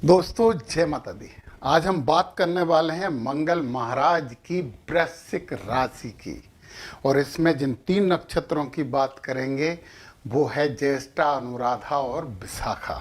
दोस्तों जय माता दी। आज हम बात करने वाले हैं मंगल महाराज की वृश्चिक राशि की, और इसमें जिन 3 नक्षत्रों की बात करेंगे वो है ज्येष्ठा, अनुराधा और विशाखा।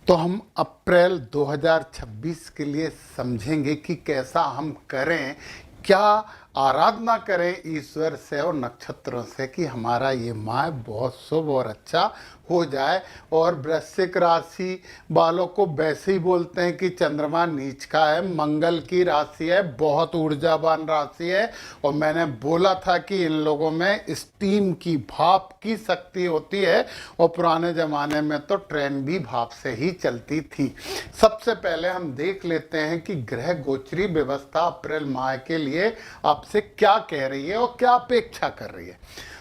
तो हम अप्रैल 2026 के लिए समझेंगे कि कैसा हम करें, क्या आराधना करें ईश्वर से और नक्षत्रों से कि हमारा ये माह बहुत शुभ और अच्छा हो जाए। और वृश्चिक राशि वालों को वैसे ही बोलते हैं कि चंद्रमा नीच का है, मंगल की राशि है, बहुत ऊर्जावान राशि है। और मैंने बोला था कि इन लोगों में स्टीम की, भाप की शक्ति होती है, और पुराने ज़माने में तो ट्रेन भी भाप से ही चलती थी। सबसे पहले हम देख लेते हैं कि ग्रह गोचरी व्यवस्था अप्रैल माह के लिए आपसे क्या कह रही है और क्या अपेक्षा कर रही है।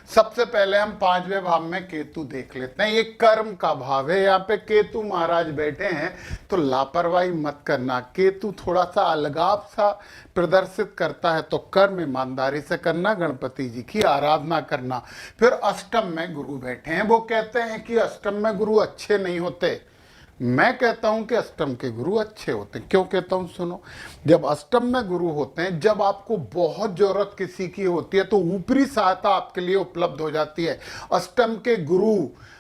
सबसे पहले हम 5वें भाव में केतु देख लेते हैं। ये कर्म का भाव है, यहाँ पे केतु महाराज बैठे हैं, तो लापरवाही मत करना। केतु थोड़ा सा अलगाव सा प्रदर्शित करता है, तो कर्म ईमानदारी से करना, गणपति जी की आराधना करना। फिर अष्टम में गुरु बैठे हैं। वो कहते हैं कि अष्टम में गुरु अच्छे नहीं होते, मैं कहता हूं कि अष्टम के गुरु अच्छे होते हैं। क्यों कहता हूं, सुनो। जब अष्टम में गुरु होते हैं, जब आपको बहुत जरूरत किसी की होती है तो ऊपरी सहायता आपके लिए उपलब्ध हो जाती है। अष्टम के गुरु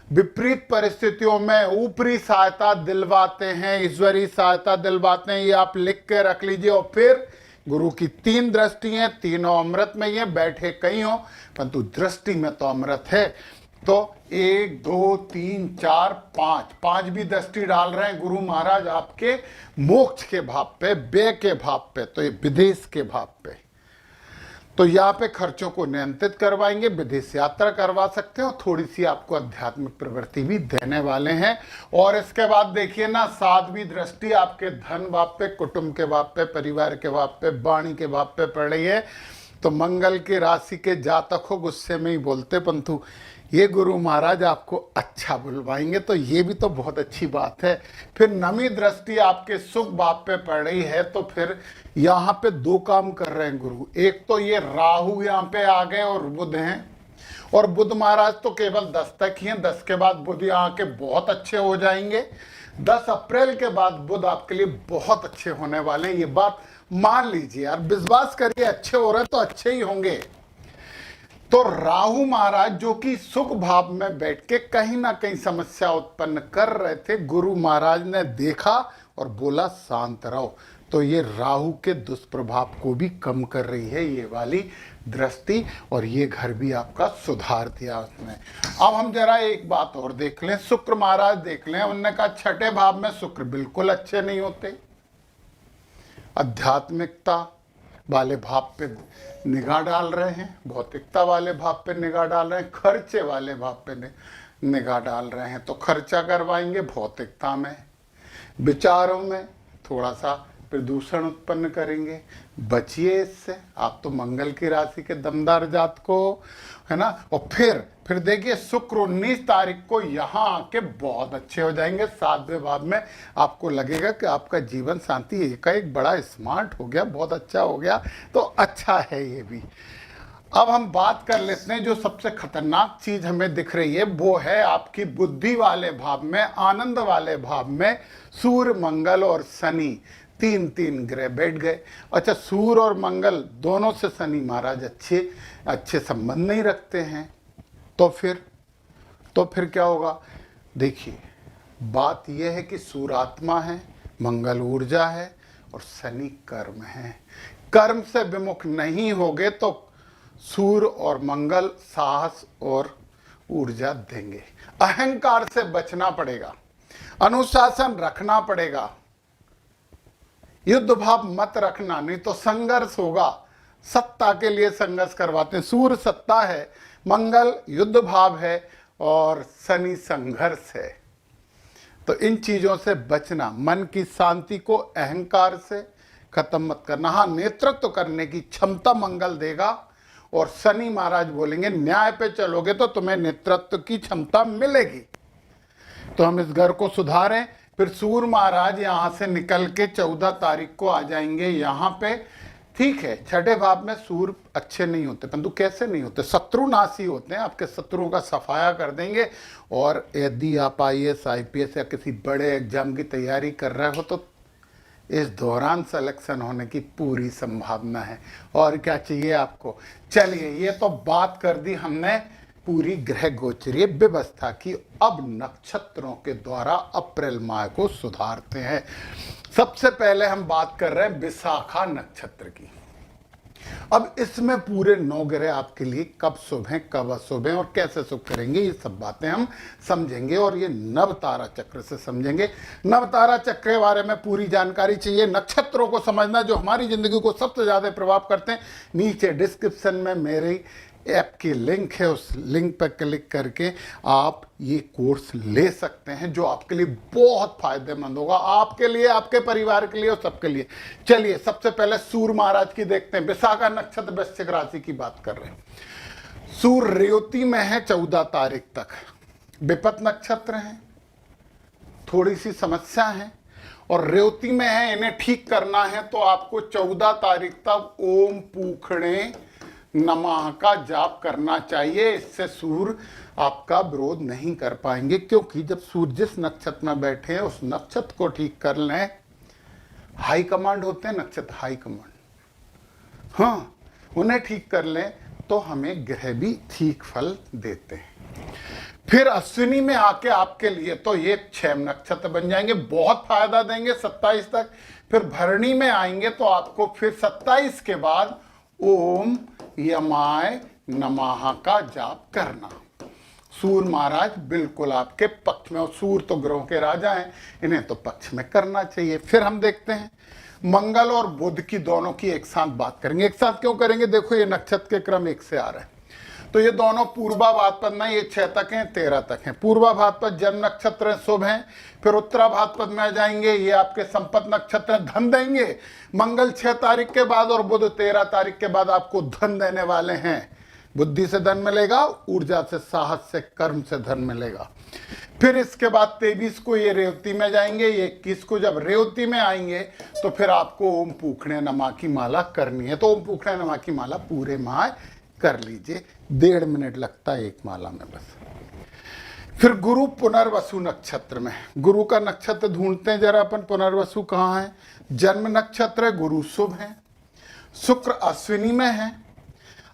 विपरीत परिस्थितियों में ऊपरी सहायता दिलवाते हैं, ईश्वरीय सहायता दिलवाते हैं। ये आप लिख के रख लीजिए। और फिर गुरु की 3 दृष्टि हैं, तीनों अमृत में ये बैठे कहीं हो, परंतु दृष्टि में तो अमृत है। तो 1 2 3 4 5 भी दृष्टि डाल रहे हैं गुरु महाराज आपके मोक्ष के भाव पे, व्यय के भाव पे, तो ये विदेश के भाव पे। तो यहाँ पे खर्चों को नियंत्रित करवाएंगे, विदेश यात्रा करवा सकते हो, थोड़ी सी आपको आध्यात्मिक प्रवृत्ति भी देने वाले हैं। और इसके बाद देखिए ना, 7वीं दृष्टि आपके धन भाव पे, कुटुंब के भाव पे, परिवार के भाव पे, वाणी के भाव पे पड़ रही है। तो मंगल की राशि के जातक हो, गुस्से में ही बोलते, परंतु ये गुरु महाराज आपको अच्छा बुलवाएंगे, तो ये भी तो बहुत अच्छी बात है। फिर 9वीं दृष्टि आपके सुख भाव पे पड़ रही है, तो फिर यहाँ पे 2 काम कर रहे हैं गुरु। एक तो ये राहु यहाँ पे आ गए और बुध हैं, और बुध महाराज तो केवल 10 तक ही हैं, 10 के बाद बुध यहाँ के बहुत अच्छे हो जाएंगे। 10 अप्रैल के बाद बुध आपके लिए बहुत अच्छे होने वाले हैं। ये बात मान लीजिए यार, विश्वास करिए, अच्छे हो रहे हैं तो अच्छे ही होंगे। तो राहु महाराज जो कि सुख भाव में बैठ के कहीं ना कहीं समस्या उत्पन्न कर रहे थे, गुरु महाराज ने देखा और बोला शांत रहो। तो ये राहु के दुष्प्रभाव को भी कम कर रही है ये वाली दृष्टि, और ये घर भी आपका सुधार दिया उसने। अब हम जरा एक बात और देख लें, शुक्र महाराज देख लें। उन्होंने कहा 6ठे भाव में शुक्र बिल्कुल अच्छे नहीं होते, आध्यात्मिकता वाले भाव पे निगाह डाल रहे हैं, भौतिकता वाले भाव पे निगाह डाल रहे हैं, खर्चे वाले भाव पे निगाह डाल रहे हैं। तो खर्चा करवाएंगे भौतिकता में, विचारों में थोड़ा सा प्रदूषण उत्पन्न करेंगे, बचिए इससे। आप तो मंगल की राशि के दमदार जात को, है ना। और फिर देखिए, शुक्र 19 तारीख को यहाँ आके बहुत अच्छे हो जाएंगे 7वें भाव में। आपको लगेगा कि आपका जीवन शांति एक बड़ा स्मार्ट हो गया, बहुत अच्छा हो गया। तो अच्छा है ये भी। अब हम बात कर लेते हैं, जो सबसे खतरनाक चीज हमें दिख रही है वो है आपकी बुद्धि वाले भाव में, आनंद वाले भाव में सूर्य, मंगल और शनि 3 ग्रह बैठ गए। अच्छा, सूर्य और मंगल दोनों से शनि महाराज अच्छे संबंध नहीं रखते हैं, तो फिर क्या होगा। देखिए, बात यह है कि सूर्य आत्मा है, मंगल ऊर्जा है और शनि कर्म है। कर्म से विमुख नहीं होगे तो सूर्य और मंगल साहस और ऊर्जा देंगे। अहंकार से बचना पड़ेगा, अनुशासन रखना पड़ेगा, युद्ध भाव मत रखना, नहीं तो संघर्ष होगा। सत्ता के लिए संघर्ष करवाते हैं। सूर्य सत्ता है, मंगल युद्ध भाव है और शनि संघर्ष है। तो इन चीजों से बचना, मन की शांति को अहंकार से खत्म मत करना। हाँ, नेतृत्व करने की क्षमता मंगल देगा, और शनि महाराज बोलेंगे न्याय पे चलोगे तो तुम्हें नेतृत्व की क्षमता मिलेगी। तो हम इस घर को सुधारें। फिर सूर्य महाराज यहाँ से निकल के 14 तारीख को आ जाएंगे यहाँ पे ठीक है, छठे भाव में सूर्य अच्छे नहीं होते, परंतु कैसे नहीं होते, शत्रुनाशी होते हैं, आपके शत्रुओं का सफाया कर देंगे। और यदि आप IAS IPS या किसी बड़े एग्जाम की तैयारी कर रहे हो तो इस दौरान सिलेक्शन होने की पूरी संभावना है। और क्या चाहिए आपको। चलिए, ये तो बात कर दी हमने पूरी ग्रह गोचरीय व्यवस्था की। अब नक्षत्रों के द्वारा अप्रैल माह को सुधारते हैं। सबसे पहले हम बात कर रहे हैं विशाखा नक्षत्र की। अब इसमें पूरे 9 ग्रह आपके लिए कब शुभ हैं, कब अशुभ हैं और कैसे शुभ करेंगे, ये सब बातें हम समझेंगे। और ये नव तारा चक्र से समझेंगे। नव तारा चक्र के बारे में पूरी जानकारी चाहिए, नक्षत्रों को समझना जो हमारी जिंदगी को सबसे ज्यादा प्रभाव करते हैं। नीचे डिस्क्रिप्शन में मेरी ऐप की लिंक है, उस लिंक पर क्लिक करके आप ये कोर्स ले सकते हैं, जो आपके लिए बहुत फायदेमंद होगा, आपके लिए, आपके परिवार के लिए और सबके लिए। चलिए, सबसे पहले सूर्य महाराज की देखते हैं। विशाखा नक्षत्र वृश्चिक राशि की बात कर रहे हैं। सूर्य रेवती में है 14 तारीख तक। विपत नक्षत्र है, थोड़ी सी समस्या है, और रेवती में है, इन्हें ठीक करना है तो आपको 14 तारीख तक ओम पूखणे नमः का जाप करना चाहिए। इससे सूर्य आपका विरोध नहीं कर पाएंगे, क्योंकि जब सूर्य जिस नक्षत्र में बैठे हैं उस नक्षत्र को ठीक कर लें। हाई कमांड होते हैं नक्षत्र, हाई कमांड, हाँ, उन्हें ठीक कर लें तो हमें ग्रह भी ठीक फल देते हैं। फिर अश्विनी में आके आपके लिए तो ये 6 नक्षत्र बन जाएंगे, बहुत फायदा देंगे 27 तक। फिर भरणी में आएंगे तो आपको फिर 27 के बाद ओम यमाय नमः का जाप करना। सूर्य महाराज बिल्कुल आपके पक्ष में, और सूर्य तो ग्रहों के राजा हैं, इन्हें तो पक्ष में करना चाहिए। फिर हम देखते हैं मंगल और बुध की, दोनों की एक साथ बात करेंगे। एक साथ क्यों करेंगे, देखो ये नक्षत्र के क्रम एक से आ रहे हैं, तो ये दोनों पूर्वा भाद्रपद में, ये 6 तक हैं, 13 तक हैं। पूर्वा भाद्रपद जन्म नक्षत्र शुभ हैं। फिर उत्तरा भाद्रपद में आ जाएंगे, ये आपके संपत नक्षत्र, धन देंगे। मंगल 6 तारीख के बाद और बुध 13 तारीख के बाद आपको धन देने वाले हैं। बुद्धि से धन मिलेगा, ऊर्जा से, साहस से, कर्म से धन मिलेगा। फिर इसके बाद 23 को ये रेवती में जाएंगे, ये 21 को जब रेवती में आएंगे तो फिर आपको ओम पूखणे नमः की माला करनी है। तो ओम पूखणे नमः की माला पूरे माह कर लीजिए, 1.5 मिनट लगता है एक माला में बस। फिर गुरु पुनर्वसु नक्षत्र में, गुरु का नक्षत्र ढूंढते हैं जरा अपन, पुनर्वसु कहाँ है। जन्म नक्षत्र है, गुरु शुभ है। शुक्र अश्विनी में है,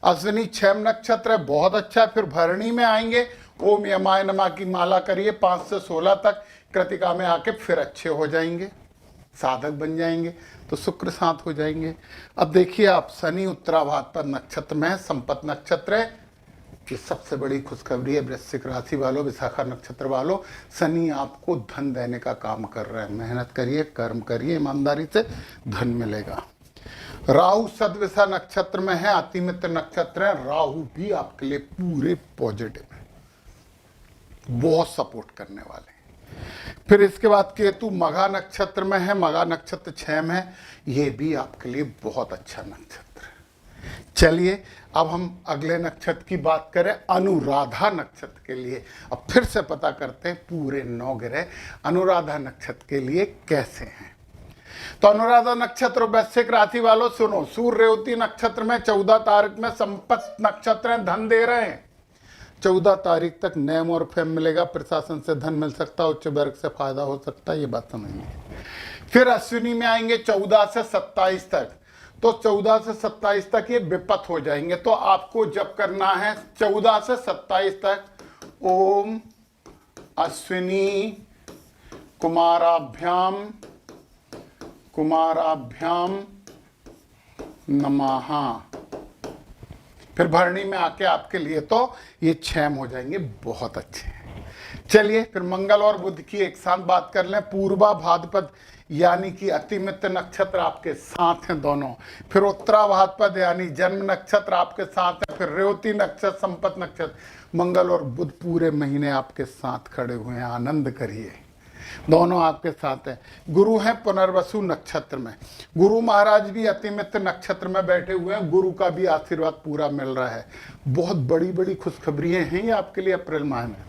अश्विनी 6 नक्षत्र है, बहुत अच्छा है। फिर भरणी में आएंगे, ओम यमाय नमः की माला करिए 5 से 16 तक। कृतिका में आके फिर अच्छे हो जाएंगे, साधक बन जाएंगे, तो शुक्र साथ हो जाएंगे। अब देखिए आप, शनि उत्तरा भाद्रपद नक्षत्र में है, संपत नक्षत्र है। ये सबसे बड़ी खुशखबरी है वृश्चिक राशि वालों, विशाखा नक्षत्र वालों, शनि आपको धन देने का काम कर रहे हैं। मेहनत करिए, कर्म करिए, ईमानदारी से धन मिलेगा। राहु सदविषा नक्षत्र में है, अतिमित्र नक्षत्र है। राहु भी आपके लिए पूरे पॉजिटिव है, बहुत सपोर्ट करने वाले हैं। फिर इसके बाद केतु मघा नक्षत्र में है, मघा नक्षत्र 6 में है, ये भी आपके लिए बहुत अच्छा नक्षत्र है। चलिए, अब हम अगले नक्षत्र की बात करें, अनुराधा नक्षत्र के लिए। अब फिर से पता करते हैं पूरे 9 ग्रह अनुराधा नक्षत्र के लिए कैसे हैं। तो अनुराधा नक्षत्र वृश्चिक राशि वालों सुनो, सूर्य रेवती नक्षत्र में 14 तारीख में संपत नक्षत्र है, धन दे रहे हैं। 14 तारीख तक नेम और फेम मिलेगा, प्रशासन से धन मिल सकता है, उच्च वर्ग से फायदा हो सकता है, ये बात समझिए। फिर अश्विनी में आएंगे 14 से 27 तक, तो 14 से 27 तक ये विपत हो जाएंगे। तो आपको जब करना है 14 से 27 तक ओम अश्विनी कुमाराभ्याम नमः। फिर भरणी में आके आपके लिए तो ये 6 हो जाएंगे, बहुत अच्छे हैं। चलिए, फिर मंगल और बुध की एक साथ बात कर लें। पूर्वा भाद्रपद यानी कि अतिमित्र नक्षत्र आपके साथ हैं दोनों। फिर उत्तरा भाद्रपद यानी जन्म नक्षत्र आपके साथ है। फिर रेवती नक्षत्र, संपत नक्षत्र, मंगल और बुध पूरे महीने आपके साथ खड़े हुए हैं। आनंद करिए, दोनों आपके साथ हैं। गुरु हैं पुनर्वसु नक्षत्र में, गुरु महाराज भी अतिमित्र नक्षत्र में बैठे हुए हैं, गुरु का भी आशीर्वाद पूरा मिल रहा है। बहुत बड़ी बड़ी खुशखबरियां हैं ये आपके लिए अप्रैल माह में।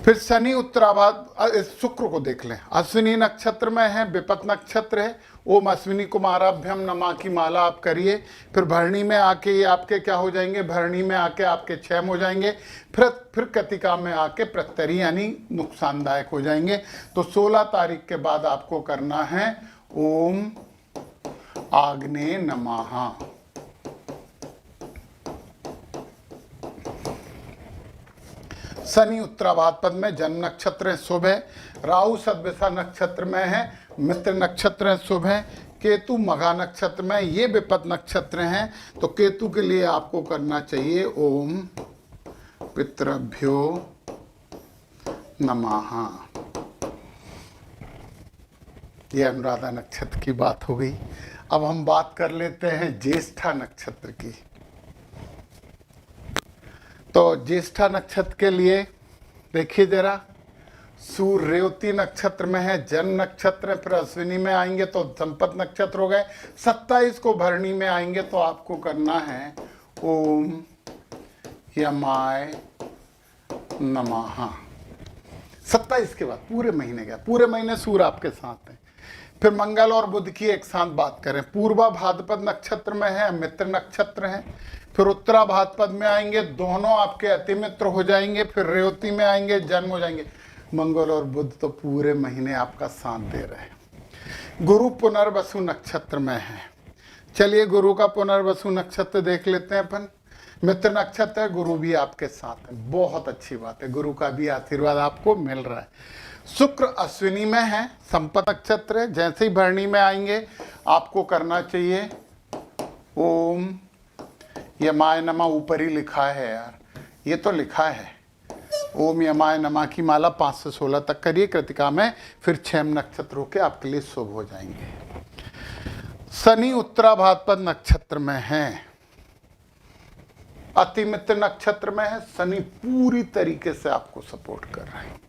फिर शनि उत्तराभाद्र, शुक्र को देख लें, अश्विनी नक्षत्र में है, विपत नक्षत्र है। ओम अश्विनी कुमाराभ्यम नमा की माला आप करिए। फिर भरणी में आके ये आपके क्या हो जाएंगे, भरणी में आके आपके क्षय हो जाएंगे। फिर कृतिका में आके प्रत्यरी यानी नुकसानदायक हो जाएंगे। तो 16 तारीख के बाद आपको करना है ओम आग्नेय नमः। शनि उत्तराभाद्र में, जन्म नक्षत्र शुभ है। राहु सद्विषा नक्षत्र में है, मित्र नक्षत्र शुभ है। केतु मघा नक्षत्र में, ये विपत नक्षत्र हैं। तो केतु के लिए आपको करना चाहिए ओम पितृभ्यो नमः। ये अनुराधा नक्षत्र की बात हो गई। अब हम बात कर लेते हैं ज्येष्ठा नक्षत्र की। तो ज्येष्ठा नक्षत्र के लिए देखिए जरा, सूर्य रेवती नक्षत्र में है, जन्म नक्षत्र है। फिर अश्विनी में आएंगे तो संपत नक्षत्र हो गए। 27 को भरणी में आएंगे तो आपको करना है ओम यमाय नमः। 27 के बाद पूरे महीने का, पूरे महीने सूर्य आपके साथ है। फिर मंगल और बुध की एक साथ बात करें, पूर्वा भाद्रपद नक्षत्र में है, मित्र नक्षत्र है। फिर उत्तरा भाद्रपद में आएंगे, दोनों आपके अति मित्र हो जाएंगे। फिर रेवती में आएंगे, जन्म हो जाएंगे। मंगल और बुध तो पूरे महीने आपका साथ दे रहे हैं। गुरु पुनर्वसु नक्षत्र में है। चलिए गुरु का पुनर्वसु नक्षत्र देख लेते हैं अपन। मित्र नक्षत्र है, गुरु भी आपके साथ है, बहुत अच्छी बात है, गुरु का भी आशीर्वाद आपको मिल रहा है। शुक्र अश्विनी में है, संपत नक्षत्र है। जैसे ही भरणी में आएंगे आपको करना चाहिए ओम यमाय नमः। ऊपर ही लिखा है यार, ये तो लिखा है ओम यमाय नमः की माला 5 से 16 तक करिए कृतिका में। फिर 6 नक्षत्रों के आपके लिए शुभ हो जाएंगे। शनि उत्तरा भाद्रपद नक्षत्र में है, अति मित्र नक्षत्र में है। शनि पूरी तरीके से आपको सपोर्ट कर रहे हैं।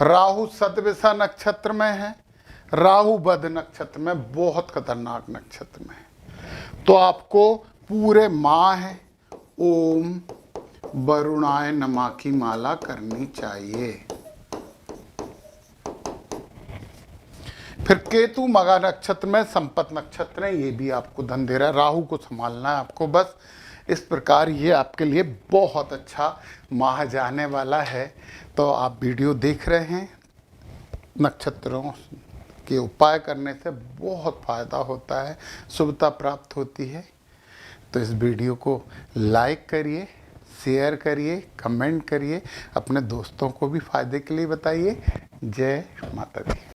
राहु सद्विषा नक्षत्र में है, राहु बध नक्षत्र में, बहुत खतरनाक नक्षत्र में है। तो आपको पूरे माह है ओम वरुणाय नमः की माला करनी चाहिए। फिर केतु मघा नक्षत्र में, संपत नक्षत्र है, ये भी आपको धन दे रहा है। राहु को संभालना है आपको बस। इस प्रकार ये आपके लिए बहुत अच्छा माह जाने वाला है। तो आप वीडियो देख रहे हैं, नक्षत्रों के उपाय करने से बहुत फायदा होता है, शुभता प्राप्त होती है। तो इस वीडियो को लाइक करिए, शेयर करिए, कमेंट करिए, अपने दोस्तों को भी फायदे के लिए बताइए। जय माता दी।